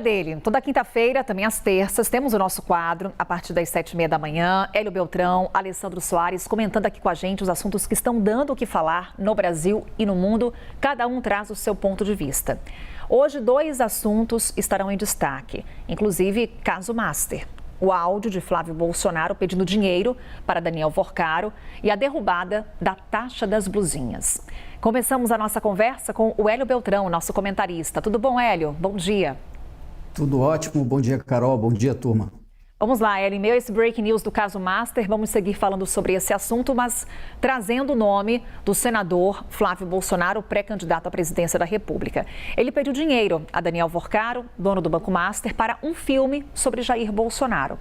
dele. Toda quinta-feira, também às terças, temos o nosso quadro, a partir das 7h30 da manhã. Hélio Beltrão, Alessandro Soares, comentando aqui com a gente os assuntos que estão dando o que falar no Brasil e no mundo. Cada um traz o seu ponto de vista. Hoje, 2 assuntos estarão em destaque, inclusive caso Master. O áudio de Flávio Bolsonaro pedindo dinheiro para Daniel Worcaro e a derrubada da taxa das blusinhas. Começamos a nossa conversa com o Hélio Beltrão, nosso comentarista. Tudo bom, Hélio? Bom dia. Tudo ótimo. Bom dia, Carol. Bom dia, turma. Vamos lá, Hélio. Em meio a esse breaking news do caso Master, vamos seguir falando sobre esse assunto, mas trazendo o nome do senador Flávio Bolsonaro, pré-candidato à presidência da República. Ele pediu dinheiro a Daniel Worcaro, dono do Banco Master, para um filme sobre Jair Bolsonaro.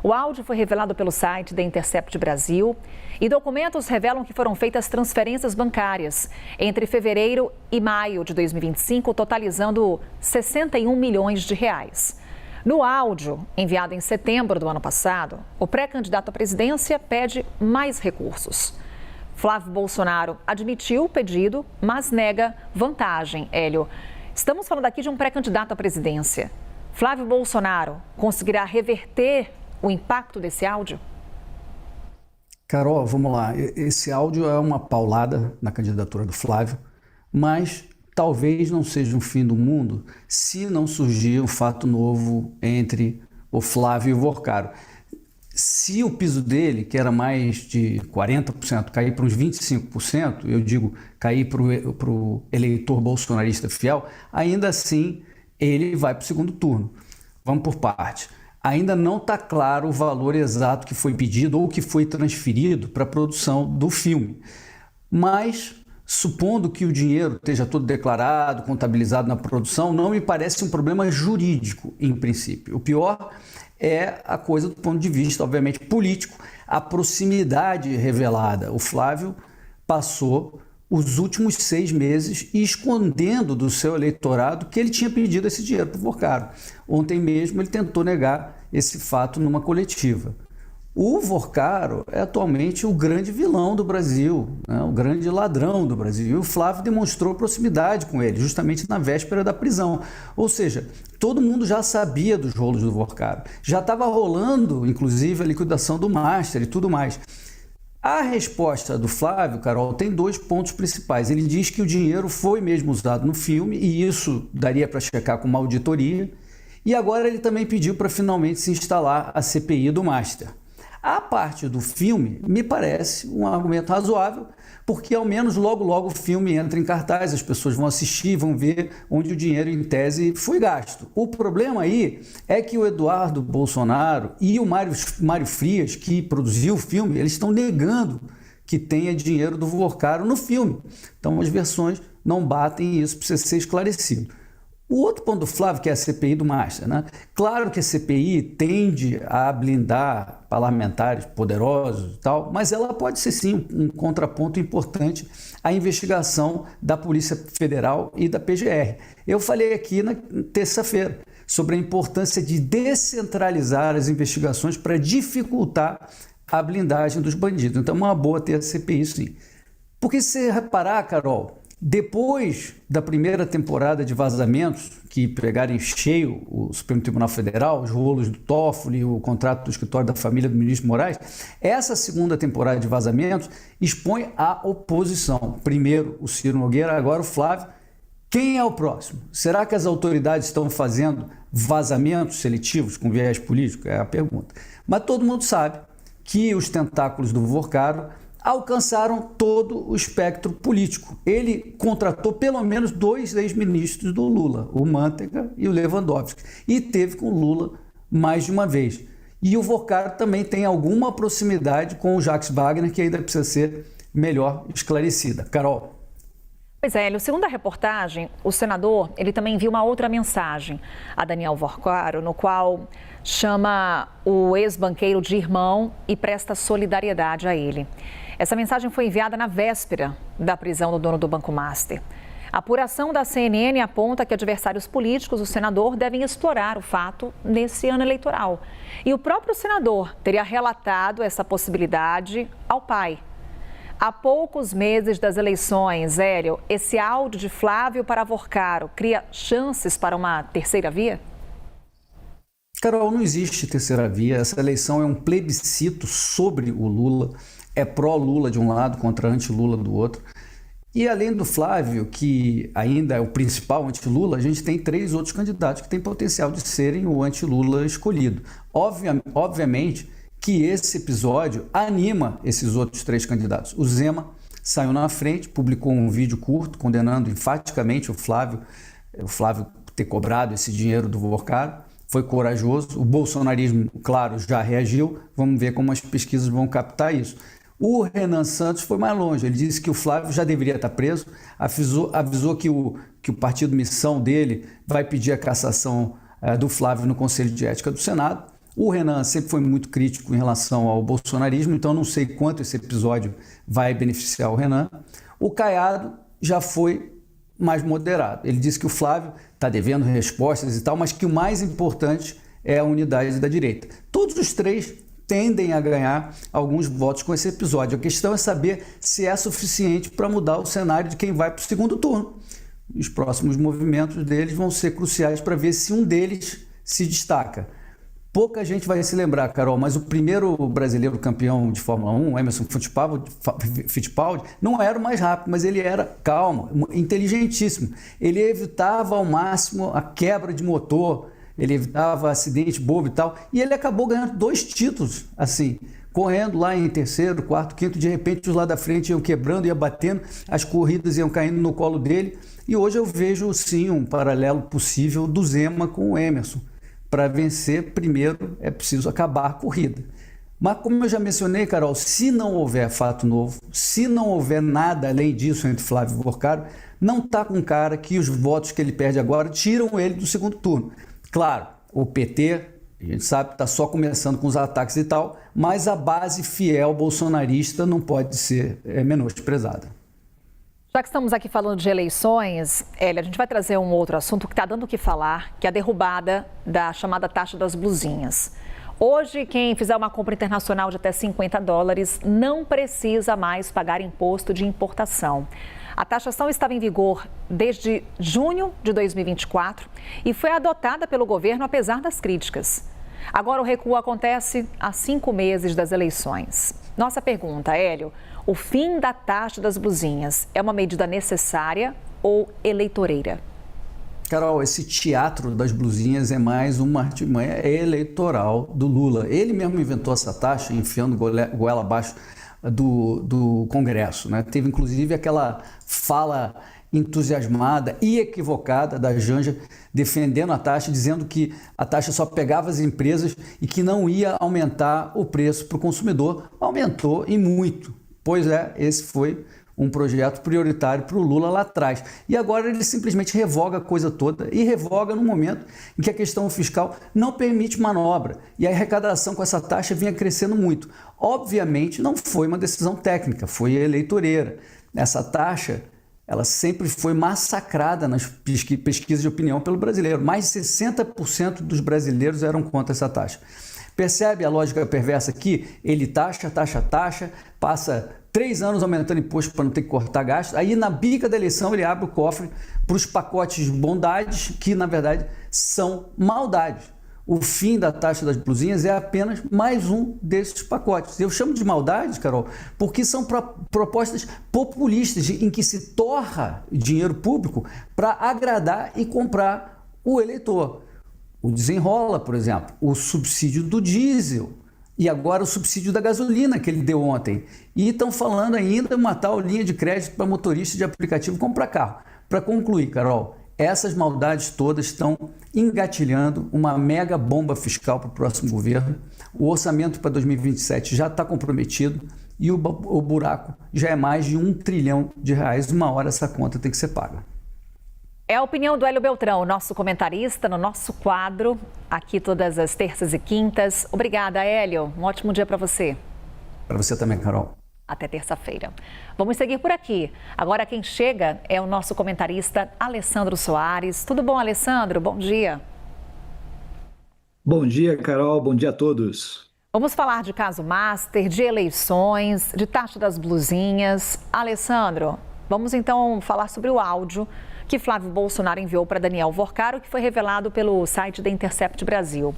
O áudio foi revelado pelo site The Intercept Brasil e documentos revelam que foram feitas transferências bancárias entre fevereiro e maio de 2025, totalizando 61 milhões de reais. No áudio, enviado em setembro do ano passado, o pré-candidato à presidência pede mais recursos. Flávio Bolsonaro admitiu o pedido, mas nega vantagem, Hélio. Estamos falando aqui de um pré-candidato à presidência. Flávio Bolsonaro conseguirá reverter o impacto desse áudio? Carol, vamos lá. Esse áudio é uma paulada na candidatura do Flávio, mas talvez não seja um fim do mundo se não surgir um fato novo entre o Flávio e o Worcaro. Se o piso dele, que era mais de 40%, cair para uns 25%, eu digo cair para o eleitor bolsonarista fiel, ainda assim ele vai para o segundo turno. Vamos por parte. Ainda não está claro o valor exato que foi pedido ou que foi transferido para a produção do filme. Mas, supondo que o dinheiro esteja todo declarado, contabilizado na produção, não me parece um problema jurídico, em princípio. O pior é a coisa do ponto de vista, obviamente, político, a proximidade revelada. O Flávio passou os últimos 6 meses escondendo do seu eleitorado que ele tinha pedido esse dinheiro para o Worcaro. Ontem mesmo ele tentou negar esse fato numa coletiva. O Worcaro é atualmente o grande vilão do Brasil, né? O grande ladrão do Brasil. E o Flávio demonstrou proximidade com ele, justamente na véspera da prisão. Ou seja, todo mundo já sabia dos rolos do Worcaro. Já estava rolando, inclusive, a liquidação do Master e tudo mais. A resposta do Flávio, Carol, tem 2 pontos principais. Ele diz que o dinheiro foi mesmo usado no filme e isso daria para checar com uma auditoria. E agora ele também pediu para finalmente se instalar a CPI do Master. A parte do filme me parece um argumento razoável, porque ao menos logo o filme entra em cartaz, as pessoas vão assistir, vão ver onde o dinheiro em tese foi gasto. O problema aí é que o Eduardo Bolsonaro e o Mário Frias, que produziu o filme, eles estão negando que tenha dinheiro do Worcaro no filme. Então as versões não batem e isso precisa ser esclarecido. O outro ponto do Flávio, que é a CPI do Master, né? Claro que a CPI tende a blindar parlamentares poderosos e tal, mas ela pode ser sim um contraponto importante à investigação da Polícia Federal e da PGR. Eu falei aqui na terça-feira sobre a importância de descentralizar as investigações para dificultar a blindagem dos bandidos. Então é uma boa ter a CPI sim. Porque se você reparar, Carol, depois da primeira temporada de vazamentos, que pegaram em cheio o Supremo Tribunal Federal, os rolos do Toffoli, o contrato do escritório da família do ministro Moraes, essa segunda temporada de vazamentos expõe a oposição. Primeiro o Ciro Nogueira, agora o Flávio. Quem é o próximo? Será que as autoridades estão fazendo vazamentos seletivos com viés político? É a pergunta. Mas todo mundo sabe que os tentáculos do Worcaro alcançaram todo o espectro político. Ele contratou pelo menos 2 ex-ministros do Lula, o Manteiga e o Lewandowski, e teve com o Lula mais de uma vez. E o Worcaro também tem alguma proximidade com o Jacques Wagner, que ainda precisa ser melhor esclarecida. Carol. Pois é, Hélio, segundo a reportagem, o senador ele também enviou uma outra mensagem a Daniel Worcaro, no qual chama o ex-banqueiro de irmão e presta solidariedade a ele. Essa mensagem foi enviada na véspera da prisão do dono do Banco Master. A apuração da CNN aponta que adversários políticos do senador devem explorar o fato nesse ano eleitoral. E o próprio senador teria relatado essa possibilidade ao pai. Há poucos meses das eleições, Hélio, esse áudio de Flávio para Worcaro cria chances para uma terceira via? Carol, não existe terceira via. Essa eleição é um plebiscito sobre o Lula. É pró-Lula de um lado contra anti-Lula do outro. E além do Flávio, que ainda é o principal anti-Lula, a gente tem 3 outros candidatos que têm potencial de serem o anti-Lula escolhido. Obviamente que esse episódio anima esses outros 3 candidatos. O Zema saiu na frente, publicou um vídeo curto condenando enfaticamente o Flávio ter cobrado esse dinheiro do Vorcaro. Foi corajoso. O bolsonarismo, claro, já reagiu. Vamos ver como as pesquisas vão captar isso. O Renan Santos foi mais longe. Ele disse que o Flávio já deveria estar preso, avisou que o partido Missão dele vai pedir a cassação do Flávio no Conselho de Ética do Senado. O Renan sempre foi muito crítico em relação ao bolsonarismo, então não sei quanto esse episódio vai beneficiar o Renan. O Caiado já foi mais moderado. Ele disse que o Flávio está devendo respostas e tal, mas que o mais importante é a unidade da direita. Todos os 3 tendem a ganhar alguns votos com esse episódio. A questão é saber se é suficiente para mudar o cenário de quem vai para o segundo turno. Os próximos movimentos deles vão ser cruciais para ver se um deles se destaca. Pouca gente vai se lembrar, Carol, mas o primeiro brasileiro campeão de Fórmula 1, Emerson Fittipaldi, não era o mais rápido, mas ele era calmo, inteligentíssimo. Ele evitava ao máximo a quebra de motor, ele evitava acidente bobo e tal, e ele acabou ganhando 2 títulos, assim, correndo lá em terceiro, quarto, quinto, de repente os lá da frente iam quebrando, ia batendo, as corridas iam caindo no colo dele, e hoje eu vejo sim um paralelo possível do Zema com o Emerson. Para vencer, primeiro é preciso acabar a corrida. Mas como eu já mencionei, Carol, se não houver fato novo, se não houver nada além disso entre Flávio e Vorcaro, não está com cara que os votos que ele perde agora tiram ele do segundo turno. Claro, o PT, a gente sabe, está só começando com os ataques e tal, mas a base fiel bolsonarista não pode ser menosprezada. Já que estamos aqui falando de eleições, Hélia, a gente vai trazer um outro assunto que está dando o que falar, que é a derrubada da chamada taxa das blusinhas. Hoje, quem fizer uma compra internacional de até $50 não precisa mais pagar imposto de importação. A taxação estava em vigor desde junho de 2024 e foi adotada pelo governo apesar das críticas. Agora o recuo acontece há 5 meses das eleições. Nossa pergunta, Hélio, o fim da taxa das blusinhas é uma medida necessária ou eleitoreira? Carol, esse teatro das blusinhas é mais uma artimanha eleitoral do Lula. Ele mesmo inventou essa taxa, enfiando goela abaixo do Congresso, né? Teve inclusive aquela fala entusiasmada e equivocada da Janja defendendo a taxa, dizendo que a taxa só pegava as empresas e que não ia aumentar o preço para o consumidor. Aumentou e muito. Pois é, esse foi um projeto prioritário para o Lula lá atrás. E agora ele simplesmente revoga a coisa toda e revoga no momento em que a questão fiscal não permite manobra. E a arrecadação com essa taxa vinha crescendo muito. Obviamente não foi uma decisão técnica, foi eleitoreira. Essa taxa, ela sempre foi massacrada nas pesquisas de opinião pelo brasileiro. Mais de 60% dos brasileiros eram contra essa taxa. Percebe a lógica perversa aqui? Ele taxa, passa 3 anos aumentando imposto para não ter que cortar gastos. Aí, na bica da eleição, ele abre o cofre para os pacotes de bondades, que, na verdade, são maldades. O fim da taxa das blusinhas é apenas mais um desses pacotes. Eu chamo de maldade, Carol, porque são propostas populistas em que se torra dinheiro público para agradar e comprar o eleitor. O Desenrola, por exemplo, o subsídio do diesel e agora o subsídio da gasolina que ele deu ontem. E estão falando ainda uma tal linha de crédito para motorista de aplicativo comprar carro. Para concluir, Carol, essas maldades todas estão engatilhando uma mega bomba fiscal para o próximo governo. O orçamento para 2027 já está comprometido e o buraco já é mais de R$1 trilhão. Uma hora essa conta tem que ser paga. É a opinião do Hélio Beltrão, nosso comentarista, no nosso quadro, aqui todas as terças e quintas. Obrigada, Hélio. Um ótimo dia para você. Para você também, Carol. Até terça-feira. Vamos seguir por aqui. Agora quem chega é o nosso comentarista Alessandro Soares. Tudo bom, Alessandro? Bom dia. Bom dia, Carol. Bom dia a todos. Vamos falar de caso Master, de eleições, de taxa das blusinhas. Alessandro, vamos então falar sobre o áudio que Flávio Bolsonaro enviou para Daniel Vorcaro, que foi revelado pelo site da Intercept Brasil.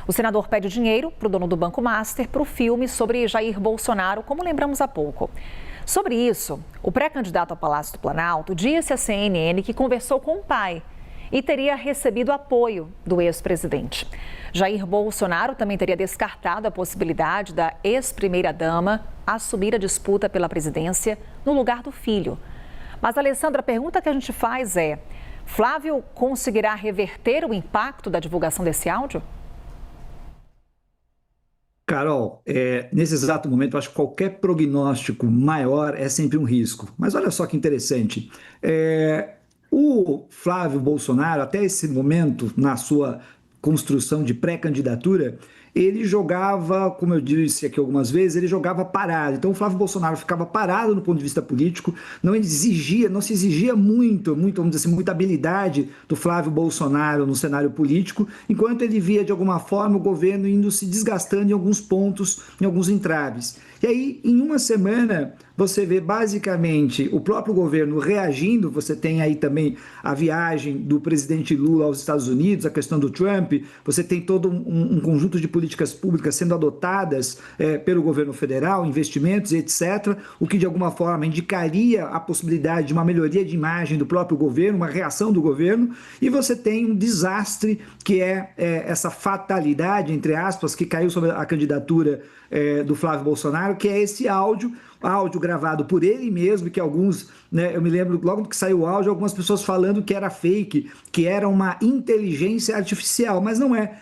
O senador pede dinheiro para o dono do Banco Master para o filme sobre Jair Bolsonaro, como lembramos há pouco. Sobre isso, o pré-candidato ao Palácio do Planalto disse à CNN que conversou com o pai e teria recebido apoio do ex-presidente. Jair Bolsonaro também teria descartado a possibilidade da ex-primeira-dama assumir a disputa pela presidência no lugar do filho. Mas, Alessandra, a pergunta que a gente faz é: Flávio conseguirá reverter o impacto da divulgação desse áudio? Carol, nesse exato momento, eu acho que qualquer prognóstico maior é sempre um risco. Mas olha só que interessante. O Flávio Bolsonaro, até esse momento, na sua construção de pré-candidatura, ele jogava, como eu disse aqui algumas vezes, ele jogava parado. Então o Flávio Bolsonaro ficava parado no ponto de vista político, não se exigia muito, vamos dizer assim, muita habilidade do Flávio Bolsonaro no cenário político, enquanto ele via de alguma forma o governo indo se desgastando em alguns pontos, em alguns entraves. E aí, em uma semana, você vê basicamente o próprio governo reagindo. Você tem aí também a viagem do presidente Lula aos Estados Unidos, a questão do Trump, você tem todo um conjunto de políticas públicas sendo adotadas pelo governo federal, investimentos e etc., o que de alguma forma indicaria a possibilidade de uma melhoria de imagem do próprio governo, uma reação do governo, e você tem um desastre que é essa fatalidade, entre aspas, que caiu sobre a candidatura do Flávio Bolsonaro, que é esse áudio gravado por ele mesmo, que alguns, eu me lembro logo que saiu o áudio, algumas pessoas falando que era fake, que era uma inteligência artificial, mas não é.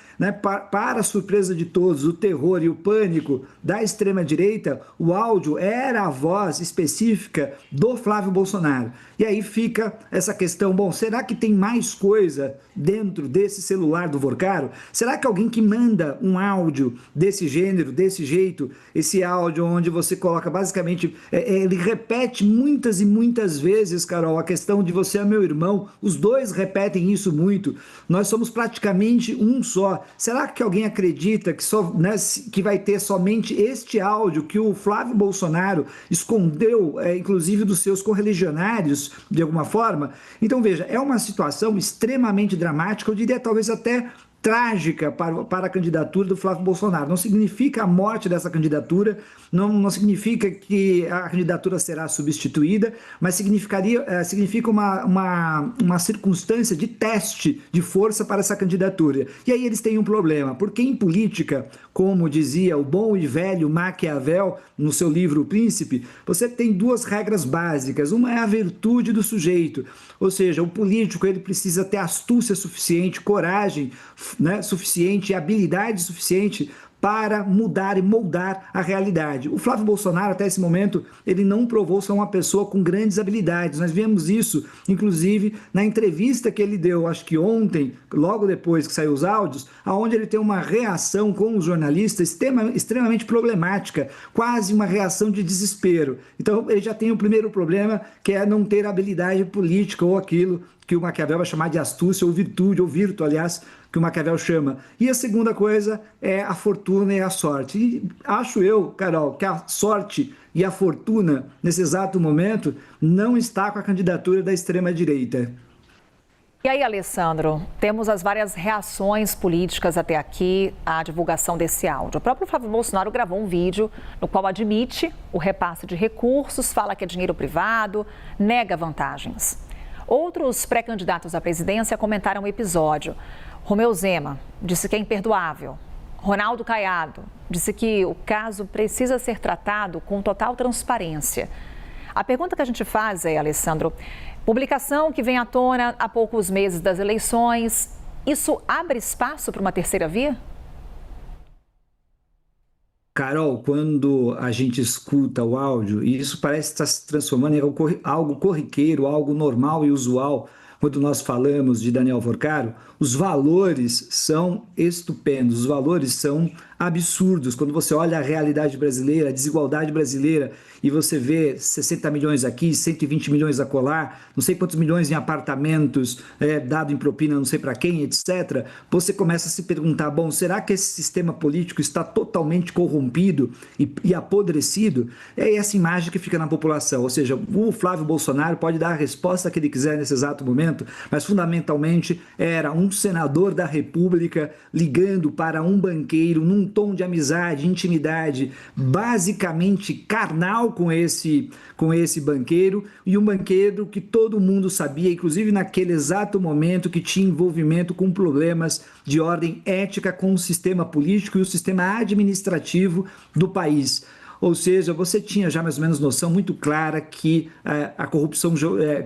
Para a surpresa de todos, o terror e o pânico da extrema-direita, o áudio era a voz específica do Flávio Bolsonaro. E aí fica essa questão, bom, será que tem mais coisa dentro desse celular do Vorcaro? Será que alguém que manda um áudio desse gênero, desse jeito, esse áudio onde você coloca basicamente, ele repete muitas e muitas vezes, Carol, a questão de você é meu irmão, os dois repetem isso muito, nós somos praticamente um só. Será que alguém acredita que vai ter somente este áudio que o Flávio Bolsonaro escondeu, inclusive dos seus correligionários, de alguma forma? Então, veja, é uma situação extremamente dramática, eu diria talvez até trágica para a candidatura do Flávio Bolsonaro. Não significa a morte dessa candidatura, não significa que a candidatura será substituída, mas significa uma circunstância de teste de força para essa candidatura. E aí eles têm um problema, porque em política, como dizia o bom e velho Maquiavel no seu livro O Príncipe, você tem duas regras básicas. Uma é a virtude do sujeito, ou seja, o político ele precisa ter astúcia suficiente, coragem suficiente, habilidade suficiente para mudar e moldar a realidade. O Flávio Bolsonaro, até esse momento, ele não provou ser uma pessoa com grandes habilidades. Nós vemos isso, inclusive, na entrevista que ele deu, acho que ontem, logo depois que saiu os áudios, onde ele tem uma reação com os jornalistas extremamente problemática, quase uma reação de desespero. Então, ele já tem o primeiro problema, que é não ter habilidade política ou aquilo que o Maquiavel vai chamar de astúcia ou virtude, ou virtu, aliás, que o Maquiavel chama. E a segunda coisa é a fortuna e a sorte. E acho eu, Carol, que a sorte e a fortuna, nesse exato momento, não está com a candidatura da extrema-direita. E aí, Alessandro, temos as várias reações políticas até aqui à divulgação desse áudio. O próprio Flávio Bolsonaro gravou um vídeo no qual admite o repasse de recursos, fala que é dinheiro privado, nega vantagens. Outros pré-candidatos à presidência comentaram o episódio. Romeu Zema disse que é imperdoável. Ronaldo Caiado disse que o caso precisa ser tratado com total transparência. A pergunta que a gente faz é, Alessandro, publicação que vem à tona há poucos meses das eleições, isso abre espaço para uma terceira via? Carol, quando a gente escuta o áudio, e isso parece estar se transformando em algo corriqueiro, algo normal e usual, quando nós falamos de Daniel Vorcaro, os valores são estupendos, os valores são absurdos. Quando você olha a realidade brasileira, a desigualdade brasileira, e você vê 60 milhões aqui, 120 milhões acolá, não sei quantos milhões em apartamentos, dado em propina não sei para quem, etc., você começa a se perguntar, bom, será que esse sistema político está totalmente corrompido e apodrecido? É essa imagem que fica na população, ou seja, o Flávio Bolsonaro pode dar a resposta que ele quiser nesse exato momento, mas fundamentalmente era um senador da República ligando para um banqueiro num tom de amizade, intimidade, basicamente carnal com esse banqueiro, e um banqueiro que todo mundo sabia, inclusive naquele exato momento, que tinha envolvimento com problemas de ordem ética com o sistema político e o sistema administrativo do país. Ou seja, você tinha já mais ou menos noção muito clara que a corrupção,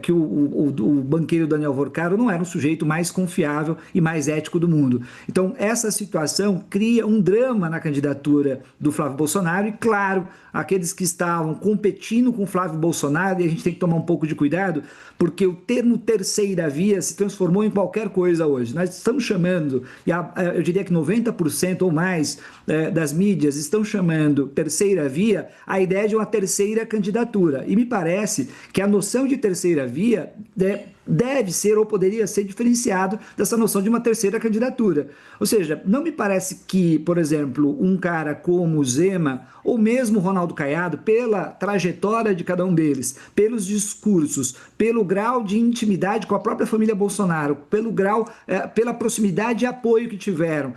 que o banqueiro Daniel Vorcaro não era um sujeito mais confiável e mais ético do mundo. Então, essa situação cria um drama na candidatura do Flávio Bolsonaro e, claro, aqueles que estavam competindo com o Flávio Bolsonaro, e a gente tem que tomar um pouco de cuidado, porque o termo terceira via se transformou em qualquer coisa hoje. Nós estamos chamando, eu diria que 90% ou mais das mídias estão chamando terceira via a ideia de uma terceira candidatura. E me parece que a noção de terceira via deve ser ou poderia ser diferenciado dessa noção de uma terceira candidatura. Ou seja, não me parece que, por exemplo, um cara como Zema ou mesmo Ronaldo Caiado, pela trajetória de cada um deles, pelos discursos, pelo grau de intimidade com a própria família Bolsonaro, pela proximidade e apoio que tiveram,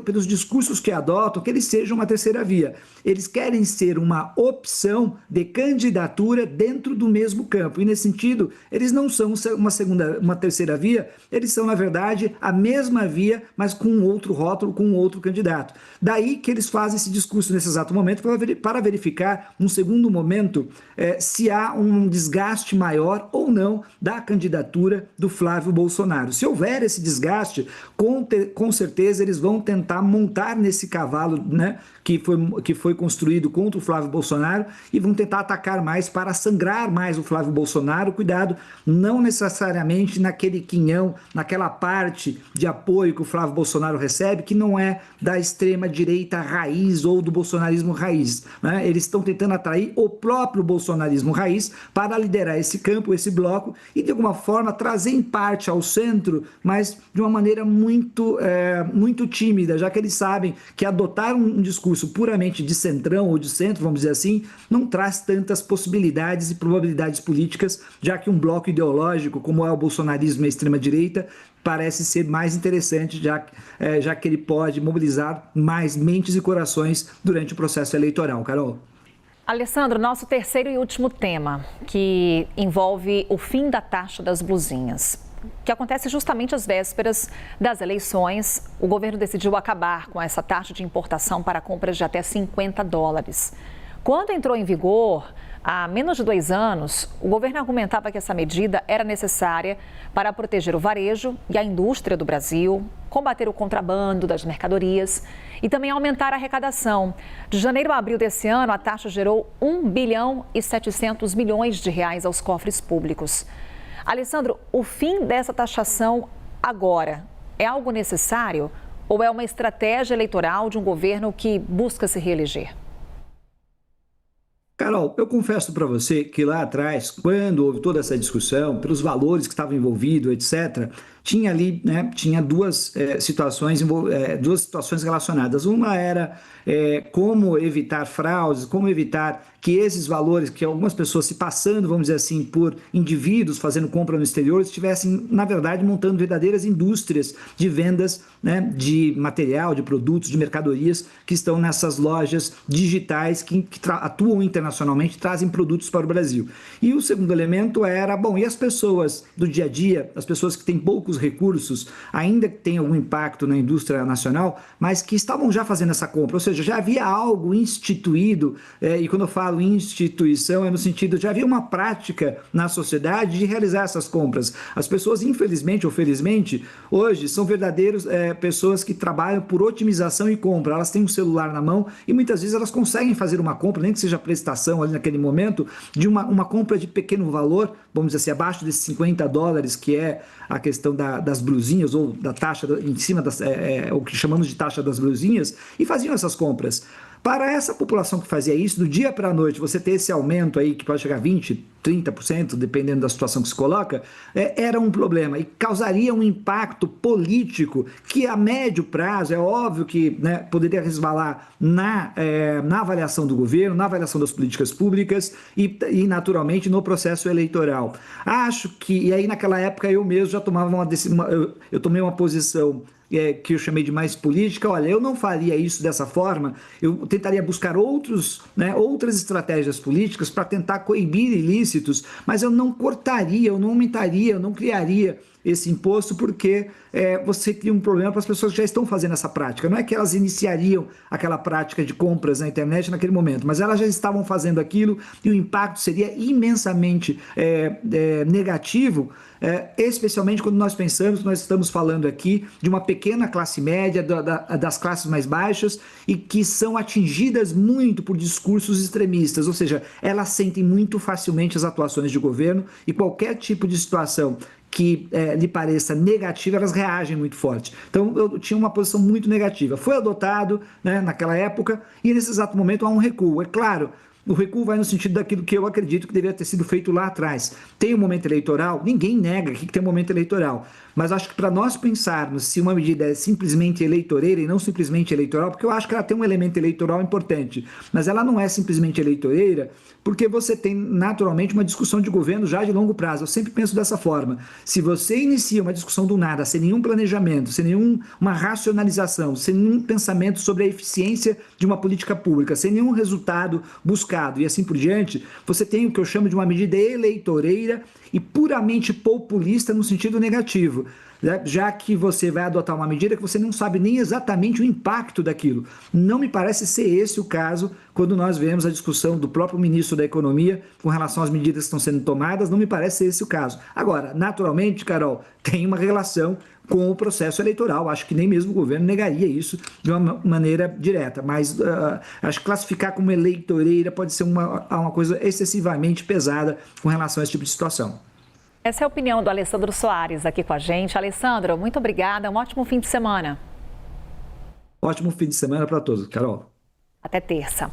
pelos discursos que adotam, que eles sejam uma terceira via. Eles querem ser uma opção de candidatura dentro do mesmo campo. E, nesse sentido, eles não são uma terceira via, eles são, na verdade, a mesma via, mas com um outro rótulo, com um outro candidato. Daí que eles fazem esse discurso nesse exato momento para verificar, num segundo momento, se há um desgaste maior ou não da candidatura do Flávio Bolsonaro. Se houver esse desgaste, com certeza eles vão tentar montar nesse cavalo, né, que foi construído contra o Flávio Bolsonaro, e vão tentar atacar mais para sangrar mais o Flávio Bolsonaro. Cuidado, não necessariamente naquele quinhão, naquela parte de apoio que o Flávio Bolsonaro recebe, que não é da extrema-direita raiz ou do bolsonarismo raiz, né? Eles estão tentando atrair o próprio bolsonarismo raiz para liderar esse campo, esse bloco, e de alguma forma trazer em parte ao centro, mas de uma maneira muito tímida, já que eles sabem que adotar um discurso puramente de centrão ou de centro, vamos dizer assim, não traz tantas possibilidades e probabilidades políticas, já que um bloco ideológico, como é o bolsonarismo e a extrema-direita, parece ser mais interessante, já que ele pode mobilizar mais mentes e corações durante o processo eleitoral. Carol? Alessandro, nosso terceiro e último tema, que envolve o fim da taxa das blusinhas, que acontece justamente às vésperas das eleições. O governo decidiu acabar com essa taxa de importação para compras de até $50. Quando entrou em vigor, há menos de 2 anos, o governo argumentava que essa medida era necessária para proteger o varejo e a indústria do Brasil, combater o contrabando das mercadorias e também aumentar a arrecadação. De janeiro a abril desse ano, a taxa gerou R$1 bilhão e 700 milhões aos cofres públicos. Alessandro, o fim dessa taxação agora é algo necessário ou é uma estratégia eleitoral de um governo que busca se reeleger? Carol, eu confesso para você que lá atrás, quando houve toda essa discussão, pelos valores que estavam envolvidos, etc., tinha ali, né, tinha duas situações relacionadas. Uma era como evitar fraudes, como evitar que esses valores, que algumas pessoas se passando, vamos dizer assim, por indivíduos fazendo compra no exterior, estivessem, na verdade, montando verdadeiras indústrias de vendas, né, de material, de produtos, de mercadorias que estão nessas lojas digitais que atuam internacionalmente, trazem produtos para o Brasil. E o segundo elemento era, bom, e as pessoas do dia a dia, as pessoas que têm poucos recursos, ainda que tenham algum impacto na indústria nacional, mas que estavam já fazendo essa compra, ou seja, já havia algo instituído, e quando eu falo falo instituição, é no sentido de havia uma prática na sociedade de realizar essas compras. As pessoas, infelizmente ou felizmente, hoje são verdadeiros pessoas que trabalham por otimização e compra. Elas têm um celular na mão e muitas vezes elas conseguem fazer uma compra, nem que seja prestação ali naquele momento, de uma compra de pequeno valor, vamos dizer assim, abaixo desses $50, que é a questão das blusinhas ou da taxa em cima o que chamamos de taxa das blusinhas, e faziam essas compras. Para essa população que fazia isso, do dia para a noite, você ter esse aumento aí, que pode chegar a 20%, 30%, dependendo da situação que se coloca, era um problema e causaria um impacto político que a médio prazo, é óbvio que, né, poderia resvalar na avaliação do governo, na avaliação das políticas públicas e naturalmente, no processo eleitoral. Acho que, e aí naquela época eu mesmo já tomava uma decisão, eu tomei uma posição que eu chamei de mais política. Olha, eu não faria isso dessa forma, eu tentaria buscar outras estratégias políticas para tentar coibir ilícitos, mas eu não cortaria, eu não aumentaria, eu não criaria esse imposto, porque você cria um problema para as pessoas que já estão fazendo essa prática. Não é que elas iniciariam aquela prática de compras na internet naquele momento, mas elas já estavam fazendo aquilo e o impacto seria imensamente negativo, especialmente quando nós pensamos que nós estamos falando aqui de uma pequena classe média, das classes mais baixas, e que são atingidas muito por discursos extremistas, ou seja, elas sentem muito facilmente as atuações de governo e qualquer tipo de situação que lhe pareça negativa, elas reagem muito forte. Então, eu tinha uma posição muito negativa. Foi adotado, né, naquela época, e nesse exato momento há um recuo. É claro, o recuo vai no sentido daquilo que eu acredito que deveria ter sido feito lá atrás. Tem um momento eleitoral, ninguém nega que tem um momento eleitoral, mas acho que para nós pensarmos se uma medida é simplesmente eleitoreira e não simplesmente eleitoral, porque eu acho que ela tem um elemento eleitoral importante, mas ela não é simplesmente eleitoreira, porque você tem naturalmente uma discussão de governo já de longo prazo. Eu sempre penso dessa forma. Se você inicia uma discussão do nada, sem nenhum planejamento, sem nenhuma racionalização, sem nenhum pensamento sobre a eficiência de uma política pública, sem nenhum resultado buscado e assim por diante, você tem o que eu chamo de uma medida eleitoreira e puramente populista no sentido negativo, né? Já que você vai adotar uma medida que você não sabe nem exatamente o impacto daquilo. Não me parece ser esse o caso quando nós vemos a discussão do próprio ministro da Economia com relação às medidas que estão sendo tomadas, não me parece ser esse o caso. Agora, naturalmente, Carol, tem uma relação com o processo eleitoral. Acho que nem mesmo o governo negaria isso de uma maneira direta, mas acho que classificar como eleitoreira pode ser uma coisa excessivamente pesada com relação a esse tipo de situação. Essa é a opinião do Alessandro Soares aqui com a gente. Alessandro, muito obrigada, um ótimo fim de semana. Ótimo fim de semana para todos, Carol. Até terça.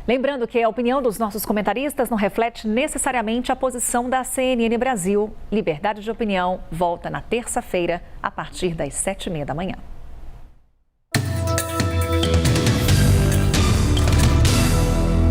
Lembrando que a opinião dos nossos comentaristas não reflete necessariamente a posição da CNN Brasil. Liberdade de opinião volta na terça-feira, a partir das 7h30 da manhã.